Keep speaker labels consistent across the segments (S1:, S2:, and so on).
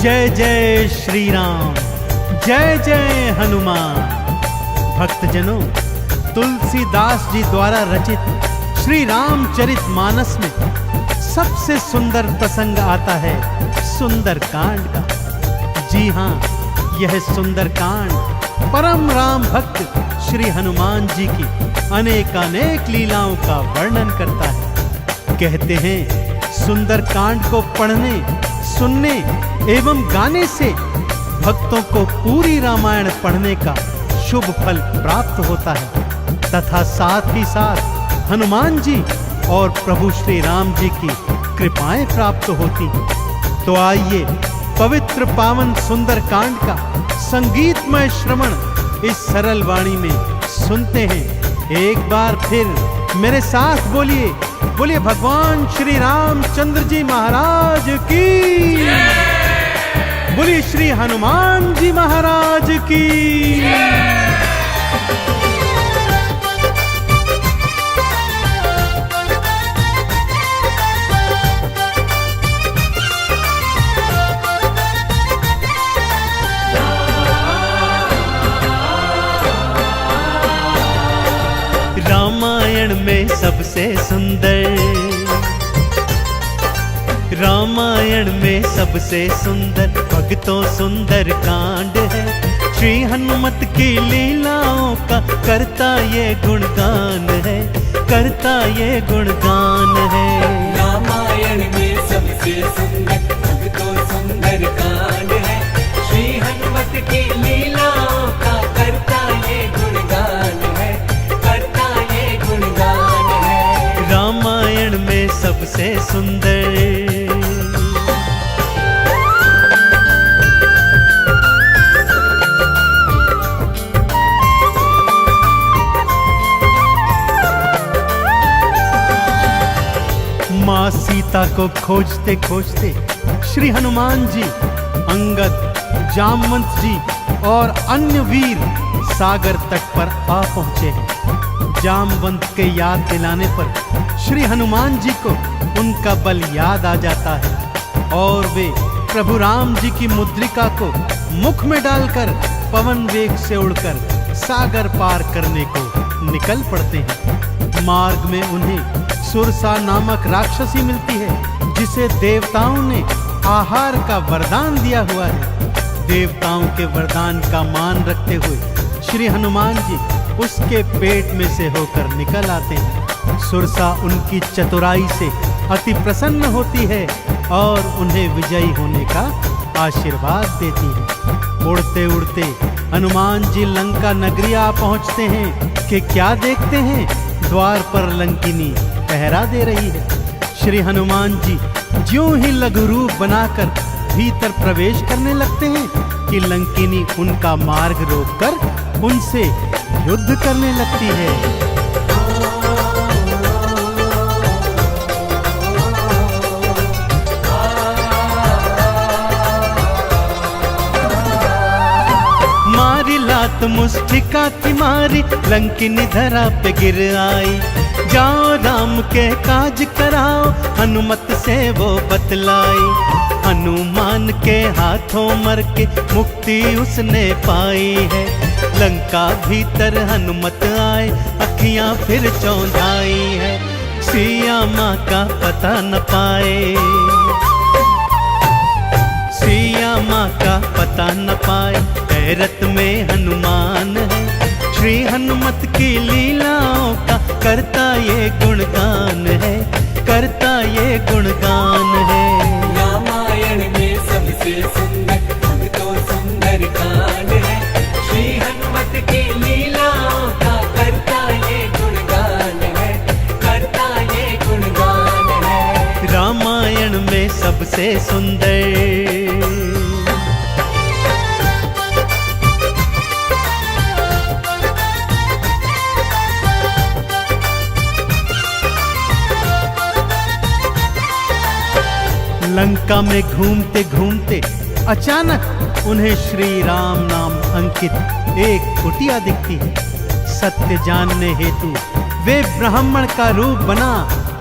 S1: जय जय श्री राम, जय जय हनुमान। भक्तजनों, तुलसीदास जी द्वारा रचित श्री रामचरित मानस में सबसे सुंदर प्रसंग आता है सुंदर कांड का। जी हाँ, यह सुंदर कांड परम राम भक्त श्री हनुमान जी की अनेकानेक लीलाओं का वर्णन करता है। कहते हैं सुंदर कांड को पढ़ने, सुनने एवं गाने से भक्तों को पूरी रामायण पढ़ने का शुभ फल प्राप्त होता है तथा साथ ही साथ हनुमान जी और प्रभु श्री राम जी की कृपाएं प्राप्त होती हैं। तो आइए पवित्र पावन सुंदर कांड का संगीतमय श्रवण इस सरल वाणी में सुनते हैं। एक बार फिर मेरे साथ बोलिए, बोलिए भगवान श्री रामचंद्र जी महाराज की, बोलिए श्री हनुमान जी महाराज की। रामायण में सबसे सुंदर, रामायण में सबसे सुंदर भक्तों सुंदर कांड है। श्री हनुमत की लीलाओं का करता ये गुणगान है, करता ये गुणगान है।
S2: रामायण में सबसे सुंदर भक्तों सुंदर कांड है। श्री हनुमत की लीलाओं का करता ये गुणगान है, करता ये गुणगान है।
S1: रामायण में सबसे सुंदर। माँ सीता को खोजते खोजते श्री हनुमान जी, अंगद, जामवंत जी और अन्य वीर सागर तट पर आ पहुंचे हैं। जामवंत के याद दिलाने पर श्री हनुमान जी को उनका बल याद आ जाता है और वे प्रभु राम जी की मुद्रिका को मुख में डालकर पवन वेग से उड़कर सागर पार करने को निकल पड़ते हैं। मार्ग में उन्हें सुरसा नामक राक्षसी मिलती है जिसे देवताओं ने आहार का वरदान दिया हुआ है। देवताओं के वरदान का मान रखते हुए श्री हनुमान जी उसके पेट में से होकर निकल आते हैं। सुरसा उनकी चतुराई से अति प्रसन्न होती है और उन्हें विजयी होने का आशीर्वाद देती है। उड़ते उड़ते हनुमान जी लंका नगरी आ पहुंचते हैं कि क्या देखते हैं, द्वार पर लंकिनी पहरा दे रही है। श्री हनुमान जी ज्यों ही लघु रूप बनाकर भीतर प्रवेश करने लगते हैं कि लंकिनी उनका मार्ग रोककर उनसे युद्ध करने लगती है। मारी लात मुष्टिका की मारी, लंकिनी धरा पे गिर आई। जाओ राम के काज कराओ, हनुमत से वो बतलाई। हनुमान के हाथों मर के मुक्ति उसने पाई है। लंका भीतर हनुमत आए, अखियां फिर चौंधाई है। सिया माँ का पता न पाए, सिया माँ का पता न पाए। हैरत में हनुमान है, श्री हनुमत की लीलाओं का करता ये गुणगान है, करता ये गुणगान है।
S2: रामायण में सबसे सुंदर भक्तों सुंदर कांड है। श्री हनुमत की लीलाओं का करता ये गुणगान है, करता ये गुणगान है।
S1: रामायण में सबसे सुंदर। लंका में घूमते घूमते अचानक उन्हें श्री राम नाम अंकित एक कुटिया दिखती है। सत्य जानने हेतु वे ब्राह्मण का रूप बना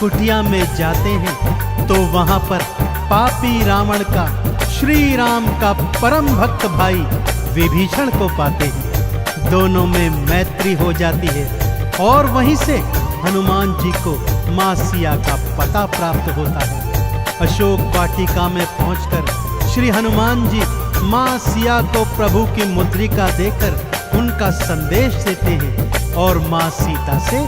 S1: कुटिया में जाते हैं तो वहां पर पापी रावण का श्री राम का परम भक्त भाई विभीषण को पाते हैं। दोनों में मैत्री हो जाती है और वहीं से हनुमान जी को मां सिया का पता प्राप्त होता है। अशोक वाटिका में पहुंचकर श्री हनुमान जी मां सिया को प्रभु की मुद्रिका देकर उनका संदेश देते हैं और मां सीता से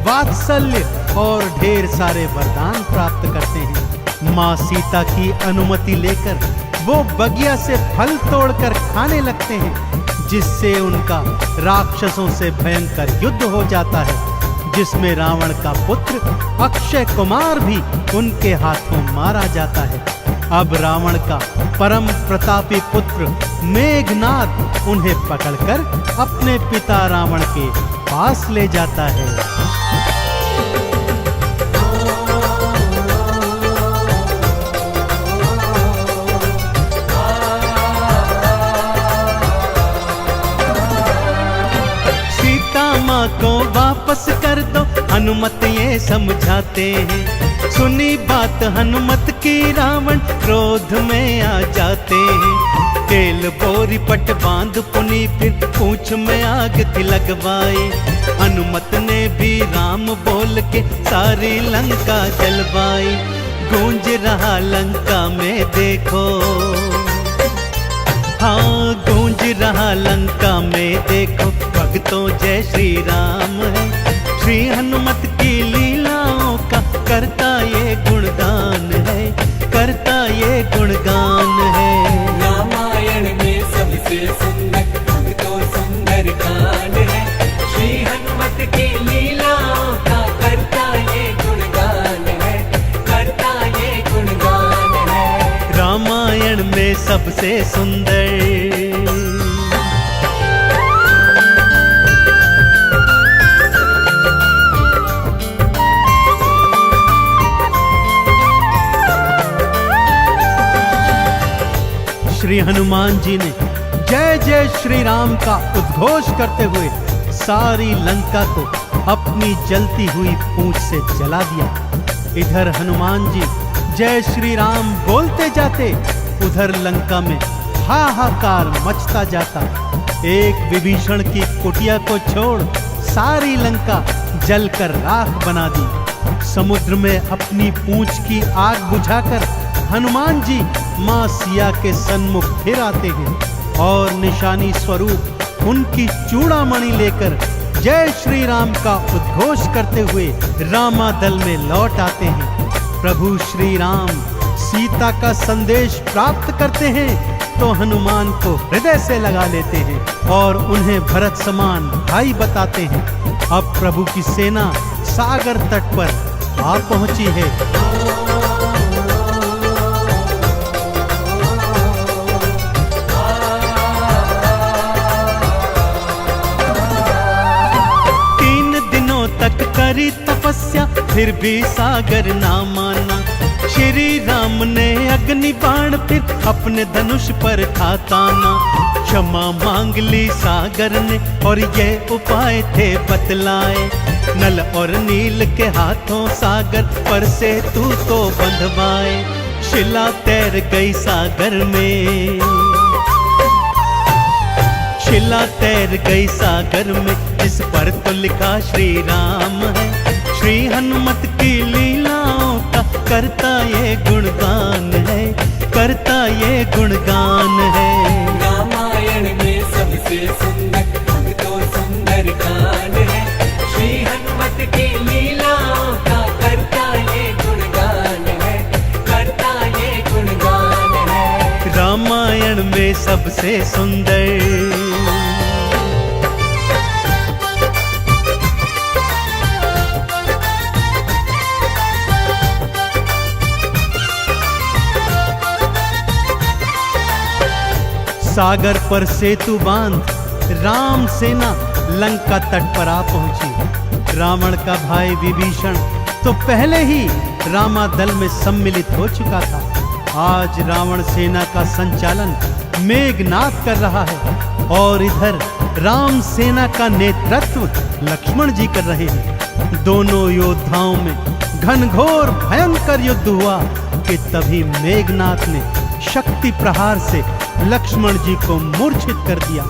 S1: वात्सल्य और ढेर सारे वरदान प्राप्त करते हैं। मां सीता की अनुमति लेकर वो बगिया से फल तोड़कर खाने लगते हैं, जिससे उनका राक्षसों से भयंकर युद्ध हो जाता है, जिसमें रावण का पुत्र अक्षय कुमार भी उनके हाथों मारा जाता है। अब रावण का परम प्रतापी पुत्र मेघनाद उन्हें पकड़कर अपने पिता रावण के पास ले जाता है। माँ को वापस कर दो, हनुमत ये समझाते हैं। सुनी बात हनुमत की रावण क्रोध में आ जाते हैं। तेल बोरी पट बांध पुनी फिर पूंछ में आग थी लगवाई। हनुमत ने भी राम बोल के सारी लंका जलवाई। गूंज रहा लंका में देखो, हाँ गूंज रहा लंका में देखो, भक्तों जय श्री राम है। श्री हनुमत की लीलाओं का करता ये गुणगान है, करता ये गुणगान है।
S2: रामायण में सबसे सुंदर भक्तों सुंदर कांड है। श्री हनुमत की लीलाओं का करता ये गुणगान है, करता ये गुणगान है।
S1: रामायण में सबसे सुंदर श्री हनुमान जी ने जय जय श्री राम का उद्घोष करते हुए सारी लंका को अपनी जलती हुई पूंछ से जला दिया। इधर हनुमान जी जय श्री राम बोलते जाते, उधर लंका में हाहाकार मचता जाता। एक विभीषण की कुटिया को छोड़ सारी लंका जलकर राख बना दी। समुद्र में अपनी पूंछ की आग बुझाकर हनुमान जी मां सिया के सन्मुख फिर आते हैं और निशानी स्वरूप उनकी चूड़ामणि लेकर जय श्री राम का उद्घोष करते हुए रामादल में लौट आते हैं। प्रभु श्री राम सीता का संदेश प्राप्त करते हैं तो हनुमान को हृदय से लगा लेते हैं और उन्हें भरत समान भाई बताते हैं। अब प्रभु की सेना सागर तट पर आ पहुंची है। तक करी तपस्या फिर भी सागर ना माना। श्री राम ने अग्नि बाण फिर अपने धनुष पर था ताना। क्षमा मांग ली सागर ने और ये उपाय थे बतलाए। नल और नील के हाथों सागर पर से तू तो बंधवाए। शिला तैर गई सागर में, शिला तैर गई सागर में, जिस पर तो लिखा श्री राम है। श्री हनुमत की लीलाओं का करता ये गुणगान है, करता ये गुणगान है।
S2: रामायण में सबसे सुंदर भक्तों सुंदर कांड है। श्री हनुमत की लीलाओं का करता ये गुणगान है, करता ये गुणगान है।
S1: रामायण में सबसे सुंदर सागर पर सेतु बांध राम सेना लंका तट पर आ पहुंची। रावण का भाई विभीषण तो पहले ही रामादल में सम्मिलित हो चुका था। आज रावण सेना का संचालन मेघनाद कर रहा है और इधर राम सेना का नेतृत्व लक्ष्मण जी कर रहे हैं। दोनों योद्धाओं में घनघोर भयंकर युद्ध हुआ कि तभी मेघनाद ने शक्ति प्रहार से लक्ष्मण जी को मूर्छित कर दिया।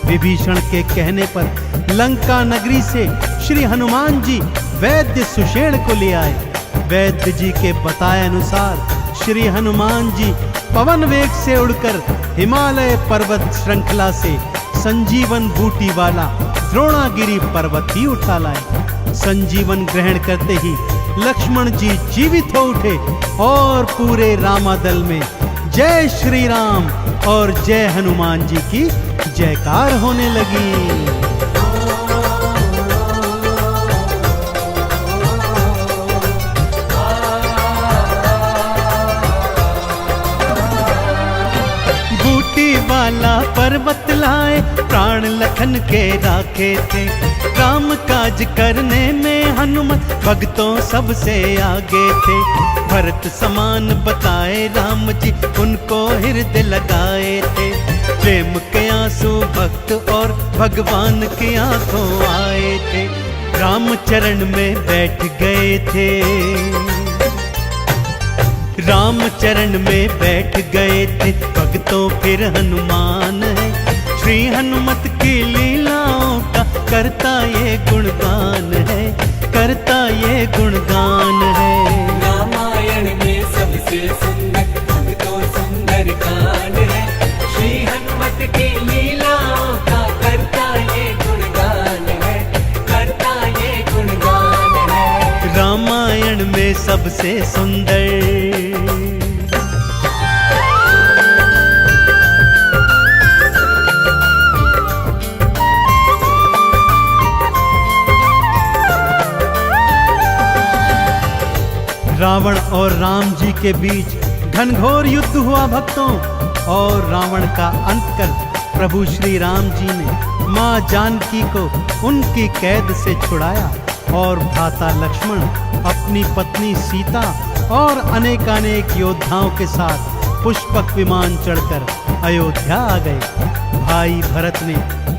S1: विभीषण के कहने पर लंका नगरी से श्री हनुमान जी वैद्य सुषेण को ले आए। वैद्य जी के बताए अनुसार श्री हनुमान जी पवन वेग से उड़कर हिमालय पर्वत श्रृंखला से संजीवन बूटी वाला द्रोणागिरी पर्वत ही उठा लाए। संजीवन ग्रहण करते ही लक्ष्मण जी जीवित हो उठे और पूरे रामादल में जय श्री राम और जय हनुमान जी की जयकार होने लगी। वाला पर्वत लाए प्राण लखन के राखे थे। राम काज करने में हनुमत भक्तों सबसे आगे थे। भरत समान बताए राम जी उनको हृदय लगाए थे। प्रेम के आंसू भक्त और भगवान की आंखों आए थे। राम चरण में बैठ गए थे। राम चरण में बैठ गए थे भक्तों फिर हनुमान है। श्री हनुमत की लीलाओं का करता ये गुणगान है, करता ये गुणगान है।
S2: रामायण में सबसे सुंदर भक्तों सुंदर कांड है। श्री हनुमत की लीलाओं का करता ये गुणगान है, करता ये गुणगान है।
S1: रामायण में सबसे सुंदर रावण और राम जी के बीच घनघोर युद्ध हुआ भक्तों। और रावण का अंत कर प्रभु श्री राम जी ने माँ जानकी को उनकी कैद से छुड़ाया और भ्राता लक्ष्मण अपनी पत्नी सीता और अनेकानेक योद्धाओं के साथ पुष्पक विमान चढ़कर अयोध्या आ गए। भाई भरत ने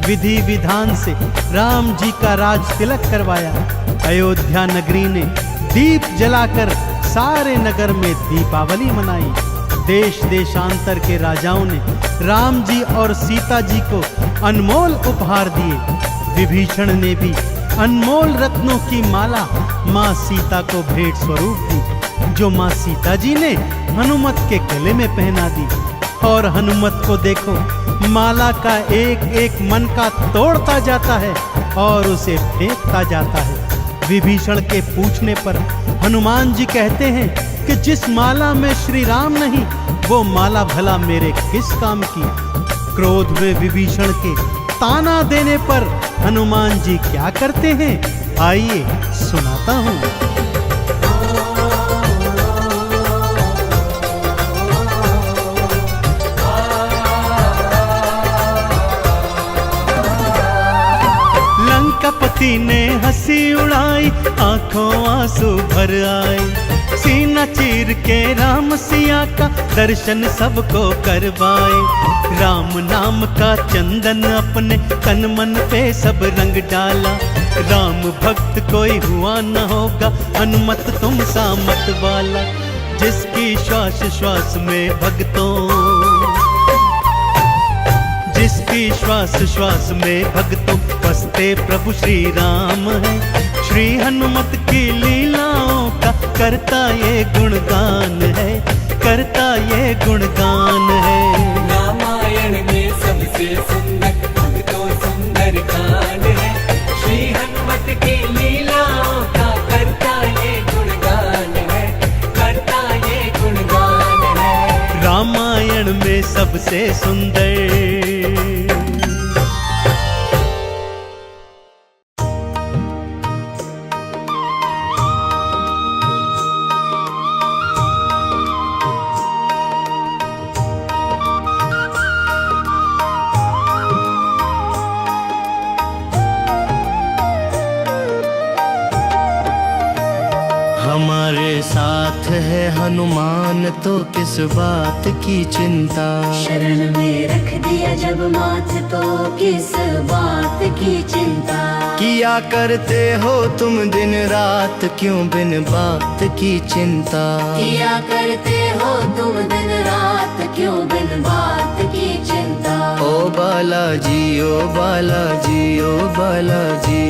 S1: विधि विधान से राम जी का राज तिलक करवाया। अयोध्या नगरी ने दीप जलाकर सारे नगर में दीपावली मनाई। देश देशांतर के राजाओं ने राम जी और सीता जी को अनमोल उपहार दिए। विभीषण ने भी अनमोल रत्नों की माला माँ सीता को भेंट स्वरूप दी, जो माँ सीता जी ने हनुमत के गले में पहना दी। और हनुमत को देखो, माला का एक एक मन का तोड़ता जाता है और उसे फेंकता जाता है। विभीषण के पूछने पर हनुमान जी कहते हैं कि जिस माला में श्री राम नहीं, वो माला भला मेरे किस काम की। क्रोध में विभीषण के ताना देने पर हनुमान जी क्या करते हैं, आइए सुनाता हूँ। लंकापति ने हंसी उड़ाई, आंखों आंसू भर आए। सीना चीर के राम सिया का दर्शन सबको करवाए। राम नाम का चंदन अपने तन मन पे सब रंग डाला। राम भक्त कोई हुआ न होगा, हनुमत तुम सा मत वाला। जिसकी श्वास श्वास में भक्तों, जिसकी श्वास श्वास में भक्तों बसते प्रभु श्री राम है। श्री हनुमत की लीलाओं का करता ये गुणगान है, करता ये गुणगान है।
S2: रामायण में सबसे सुंदर भक्तों सुंदर कांड है। श्री हनुमत की लीलाओं का करता ये गुणगान है, करता ये गुणगान है।
S1: रामायण में सबसे सुंदर।
S3: हमारे साथ है हनुमान तो किस बात की चिंता।
S4: शरण में रख दिया जब माथ तो किस बात की चिंता।
S3: किया करते हो तुम दिन रात क्यों बिन बात की चिंता।
S4: किया करते हो तुम दिन रात क्यों बिन बात की चिंता।
S3: ओ बालाजी, ओ बालाजी, ओ बालाजी।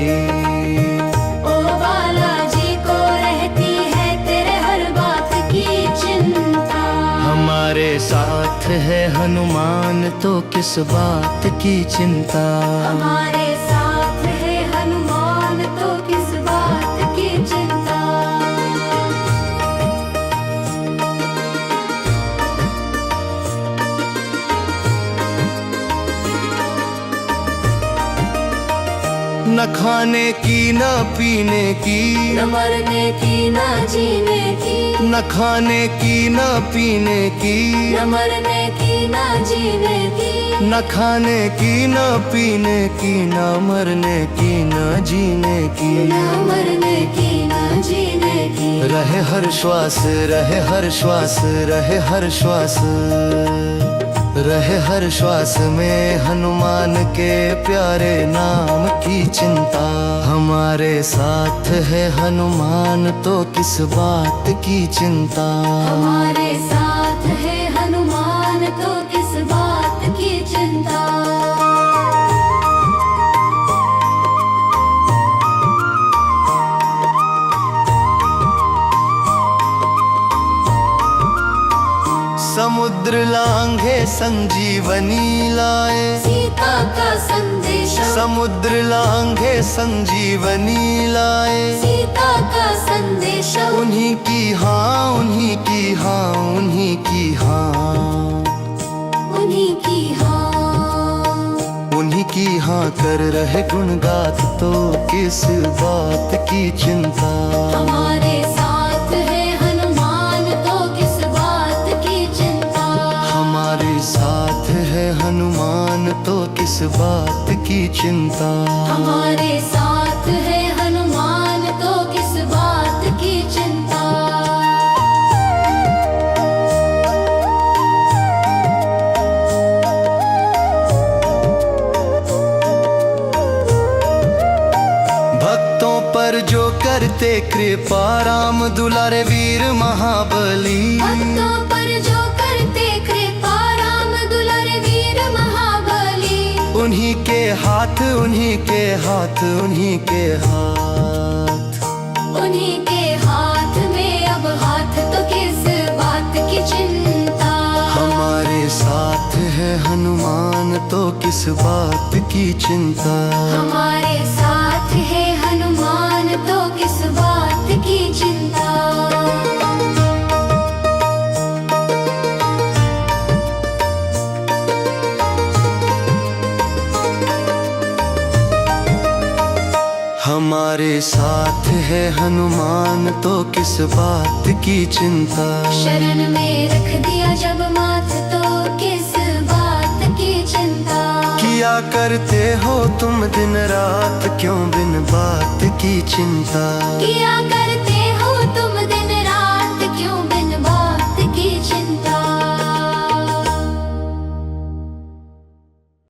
S4: ओ बालाजी को रहती है तेरे हर बात की चिंता।
S3: हमारे साथ है हनुमान तो किस बात की चिंता।
S4: हमारे साथ है हनुमान तो किस बात की चिंता।
S3: न खाने की न पीने की,
S4: न मरने की न जीने की।
S3: न खाने की न पीने की,
S4: न मरने की न जीने की।
S3: न खाने की न पीने की, न मरने की न जीने की।
S4: न मरने की न जीने की।
S3: रहे हर श्वास, रहे हर श्वास, रहे हर श्वास, रहे हर श्वास में हनुमान के प्यारे नाम की चिंता। हमारे साथ है हनुमान तो किस बात की चिंता।
S4: हमारे साथ है हनुमान तो किस बात की चिंता।
S3: समुद्र लांघे संजीवनी लाए,
S4: सीता का संदेशा।
S3: समुद्र लांघे संजीवनी लाए।
S4: सीता का संदेशा।
S3: उन्हीं की हाँ, उन्हीं की हाँ, उन्हीं की हाँ,
S4: उन्हीं की हाँ।
S3: उन्हीं की हाँ कर रहे गुणगात तो किस बात की चिंता।
S4: हमारे साथ है हनुमान तो किस बात की चिंता।
S3: हमारे साथ है हनुमान तो किस बात की चिंता।
S4: हमारे साथ है हनुमान तो किस बात की चिंता।
S3: भक्तों पर जो करते कृपा, राम दुलारे वीर महाबली।
S4: भक्तों पर जो करते कृपा, राम दुलारे वीर महाबली।
S3: उन्हीं के हाथ, उन्हीं के हाथ, उन्हीं के हाथ,
S4: उन्हीं के हाथ में अब हाथ तो किस बात की चिंता।
S3: हमारे साथ है हनुमान तो किस बात की चिंता।
S4: हमारे साथ है हनुमान तो किस बात की चिंता।
S3: हमारे साथ है हनुमान तो किस बात की चिंता।
S4: शरण में रख दिया जब माथ तो किस बात की चिंता।
S3: किया करते हो तुम दिन रात क्यों बिन बात की चिंता।
S4: किया करते